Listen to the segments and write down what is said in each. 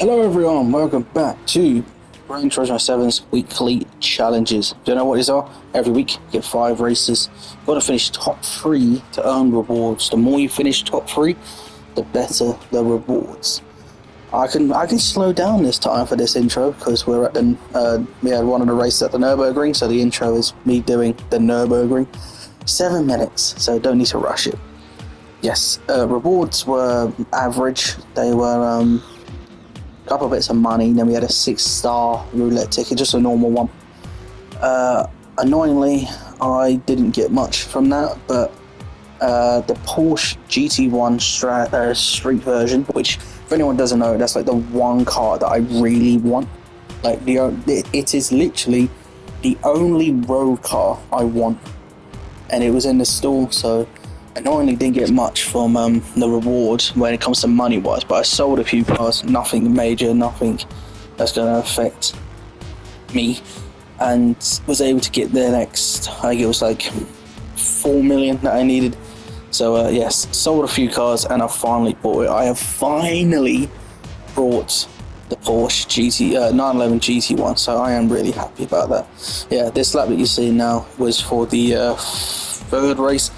Hello everyone, welcome back to Gran Turismo 7's weekly challenges. Do you know what these are? Every week you get 5 races. You've got to finish top 3 to earn rewards. The more you finish top 3, the better the rewards. I can slow down this time for this intro because we're at we had one of the races at the Nürburgring, so the intro is me doing the Nürburgring. 7 minutes, so don't need to rush it. Yes, rewards were average. They were couple of bits of money, then we had a 6-star roulette ticket, just a normal one. Annoyingly, I didn't get much from that, but the Porsche GT1 street version, which if anyone doesn't know, that's like the one car that I really want. Like it is literally the only road car I want, and it was in the store, so annoyingly didn't get much from the reward when it comes to money wise, but I sold a few cars, nothing major, nothing that's going to affect me, and was able to get the next, I think it was like 4 million that I needed. So yes, sold a few cars and I finally bought it. I have finally bought the Porsche 911 GT1, so I am really happy about that. Yeah, this lap that you see now was for the third race,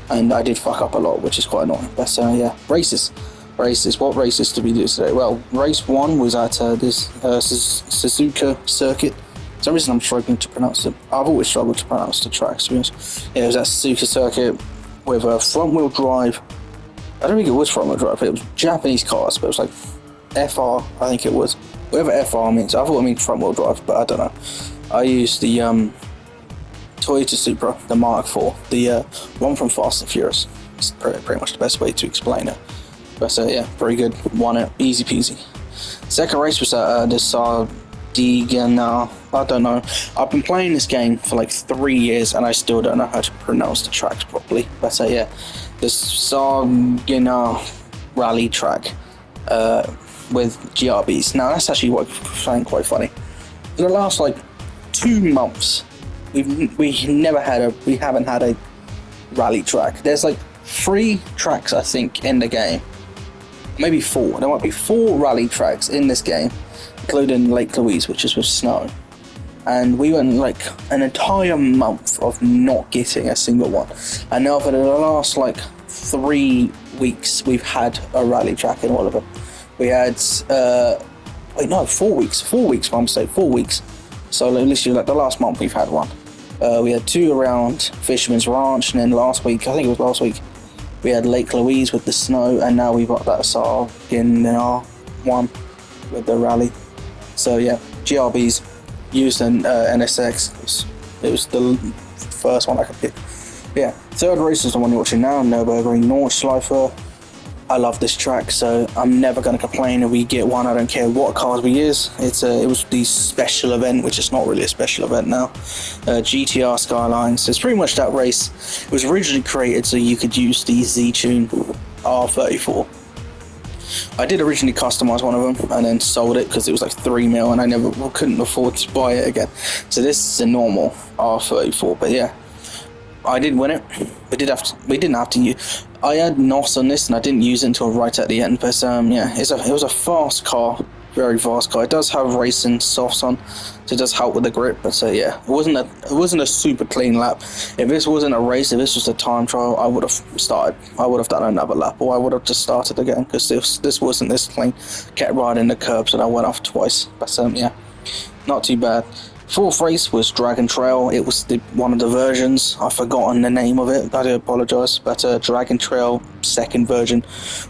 and I did fuck up a lot, which is quite annoying. But yeah, races. What races did we do today? Well, race 1 was at this Suzuka circuit. For some reason I'm struggling to pronounce it. I've always struggled to pronounce the tracks, to be honest. Yeah, it was at Suzuka circuit with a front-wheel drive. I don't think it was front-wheel drive. It was Japanese cars, but it was like FR, I think it was. Whatever FR means. I thought it meant front-wheel drive, but I don't know. I used the Toyota Supra, the Mark IV, the one from Fast and Furious. It's pretty much the best way to explain it. But yeah, very good. Won it, easy peasy. Second race was at the Sardinia. I don't know. I've been playing this game for like 3 years and I still don't know how to pronounce the tracks properly. But yeah, the Sardinia rally track with GRBs. Now that's actually what I find quite funny. In the last like 2 months, we haven't had a rally track. There's like 3 tracks I think in the game, maybe 4. There might be 4 rally tracks in this game, including Lake Louise, which is with snow. And we went like an entire month of not getting a single one. And now for the last like 3 weeks, we've had a rally track in all of them. We had 4 weeks. 4 weeks, my mistake. 4 weeks. So literally like the last month we've had one. We had 2 around Fisherman's Ranch, and then last week, we had Lake Louise with the snow, and now we've got that Sardinia one with the rally. So yeah, GRBs used an NSX. It was the first one I could pick. Yeah, third race is the one you're watching now, Nürburgring Nordschleife. I love this track, so I'm never going to complain if we get one. I don't care what cars we use. It was the special event, which is not really a special event now. GTR Skylines. It's pretty much that race. It was originally created so you could use the Z-Tune R34. I did originally customize one of them and then sold it because it was like 3 mil and I couldn't afford to buy it again. So this is a normal R34, but yeah, I did win it. We didn't have to use. I had NOS on this and I didn't use it until right at the end. But yeah, it was a fast car, very fast car. It does have racing softs on, so it does help with the grip. But yeah, it wasn't a super clean lap. If this wasn't a race, if this was a time trial, I would have started. I would have done another lap, or I would have just started again because this wasn't this clean. Kept riding the curbs and I went off twice. But yeah, not too bad. Fourth race was Dragon Trail. It was one of the versions. I've forgotten the name of it. I do apologise. But Dragon Trail second version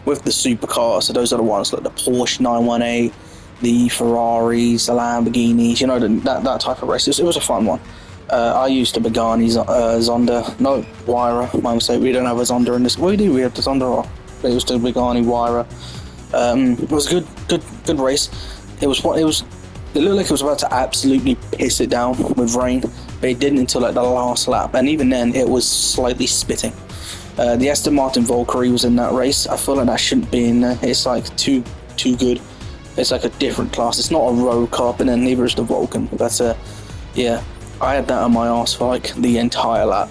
with the supercars. So those are the ones like the Porsche 918, the Ferraris, the Lamborghinis. You know, that type of race. It was a fun one. I used the Pagani Zonda. No, Huayra. My mistake. We don't have a Zonda in this. We do. We have the Zonda. It was the Pagani Huayra. It was a good race. It looked like it was about to absolutely piss it down with rain, but it didn't until like the last lap, and even then it was slightly spitting. The Aston Martin Valkyrie was in that race. I feel like that shouldn't be in there. It's like too good. It's like a different class. It's not a road car, and then neither is the Vulcan. But yeah, I had that on my arse for like the entire lap.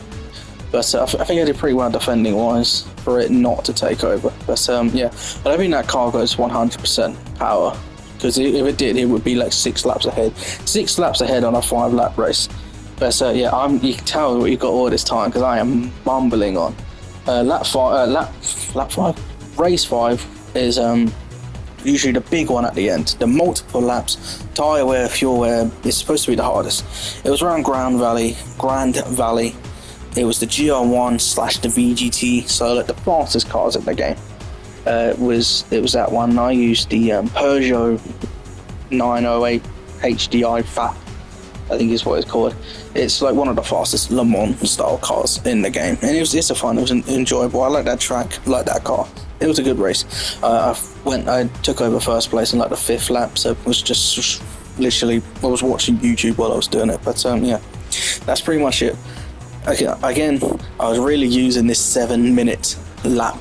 But I think I did pretty well defending wise for it not to take over. But yeah, I don't think that car goes 100% power. because if it did, it would be like 6 laps ahead. 6 laps ahead on a 5-lap race. But yeah, you can tell you got all this time because I am mumbling on. Lap 5, race 5 is usually the big one at the end. The multiple laps, tyre wear, fuel wear is supposed to be the hardest. It was around Grand Valley. It was the GR1 / the VGT, so like the fastest cars in the game. It was that one. I used the Peugeot 908 HDI Fat, I think is what it's called. It's like one of the fastest Le Mans style cars in the game, and it's a fun. It was enjoyable. I like that track, like that car. It was a good race. I took over first place in like the 5th lap, so it was just literally I was watching YouTube while I was doing it. But yeah, that's pretty much it. Okay, again, I was really using this 7-minute lap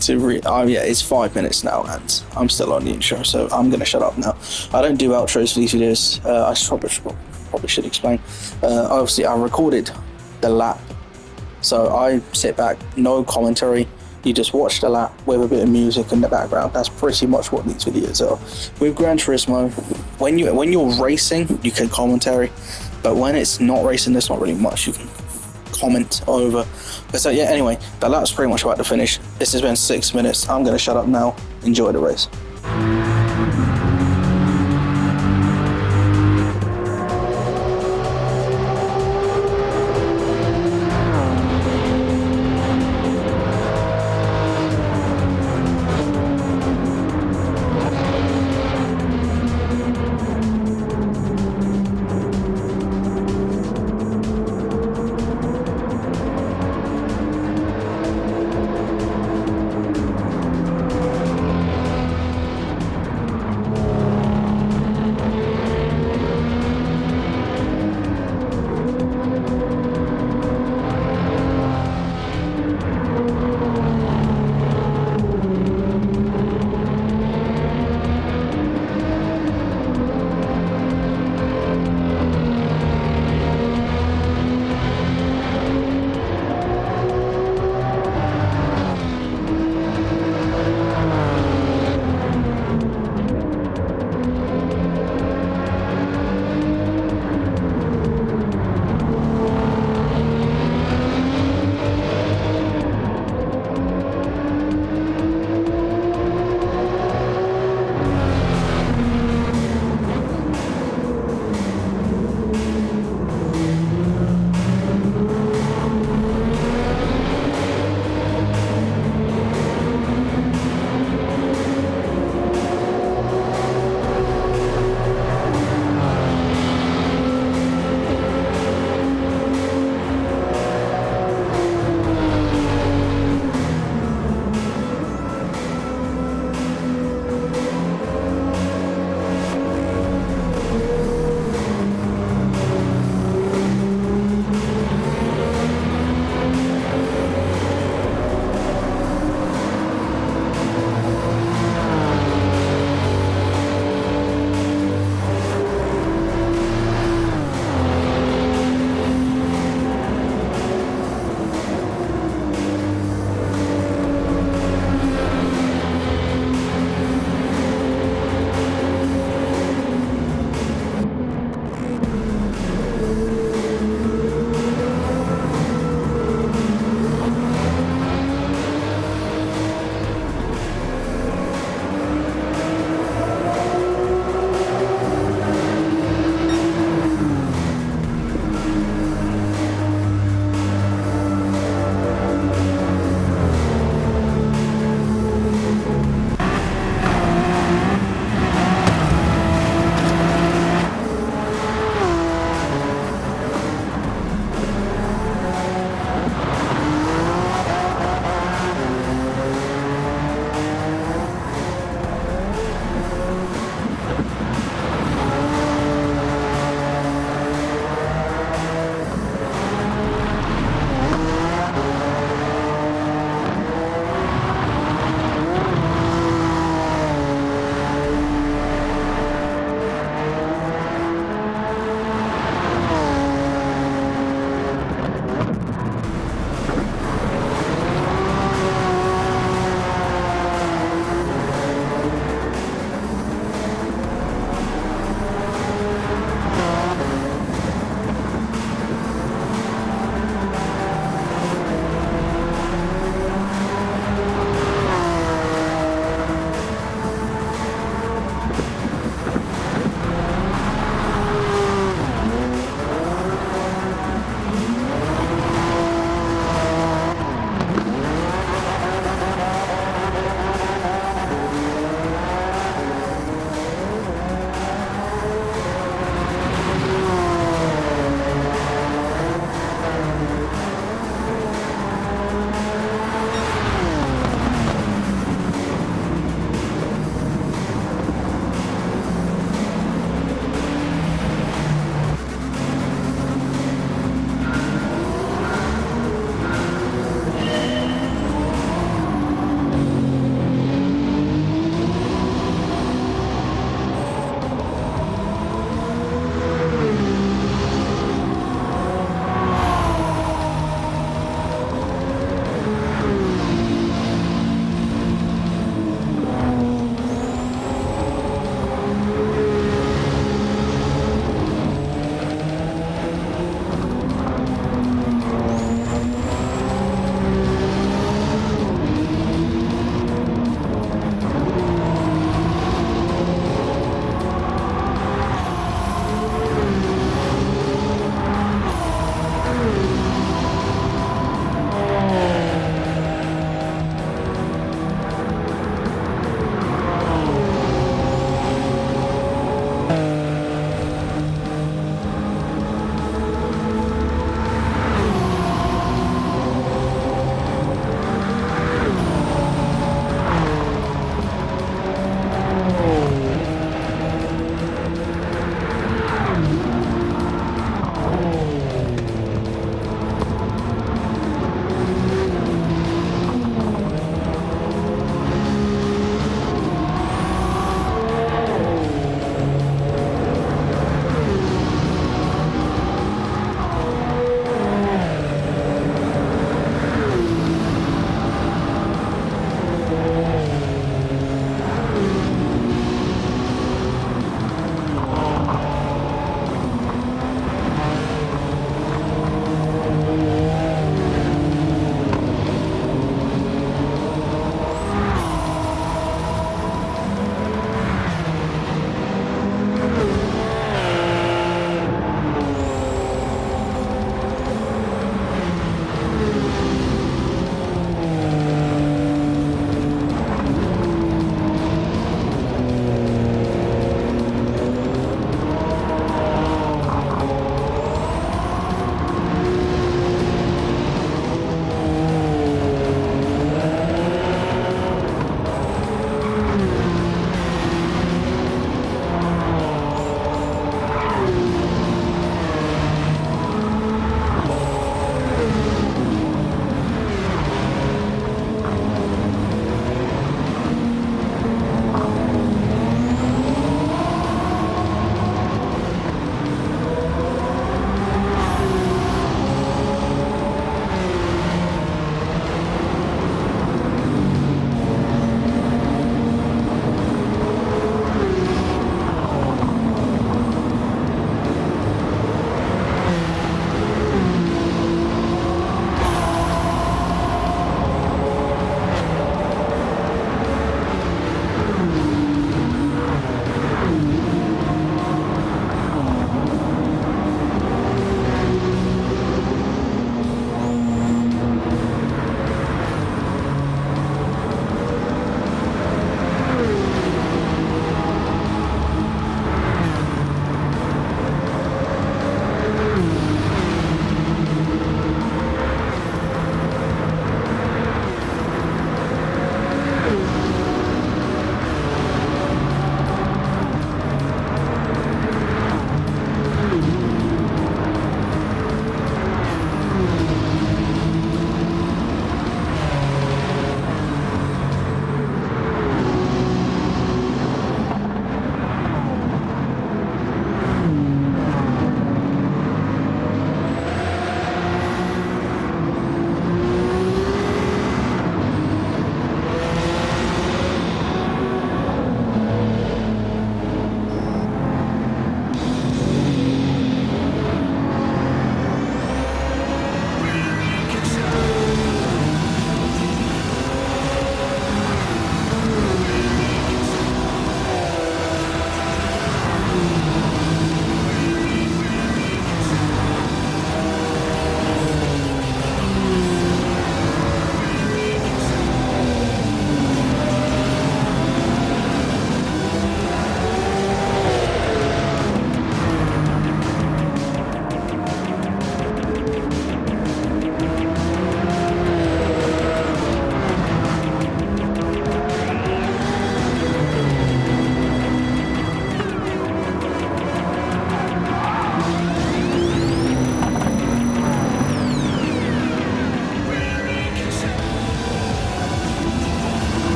to yeah, it's 5 minutes now, and I'm still on the intro, so I'm gonna shut up now. I don't do outros for these videos. I probably should explain. Obviously, I recorded the lap, so I sit back, no commentary. You just watch the lap with a bit of music in the background. That's pretty much what these videos are. With Gran Turismo, when you're racing, you can commentary, but when it's not racing, there's not really much you can comment over. But so yeah, anyway, the lap's pretty much about to finish. This has been 6 minutes. I'm gonna shut up now. Enjoy the race.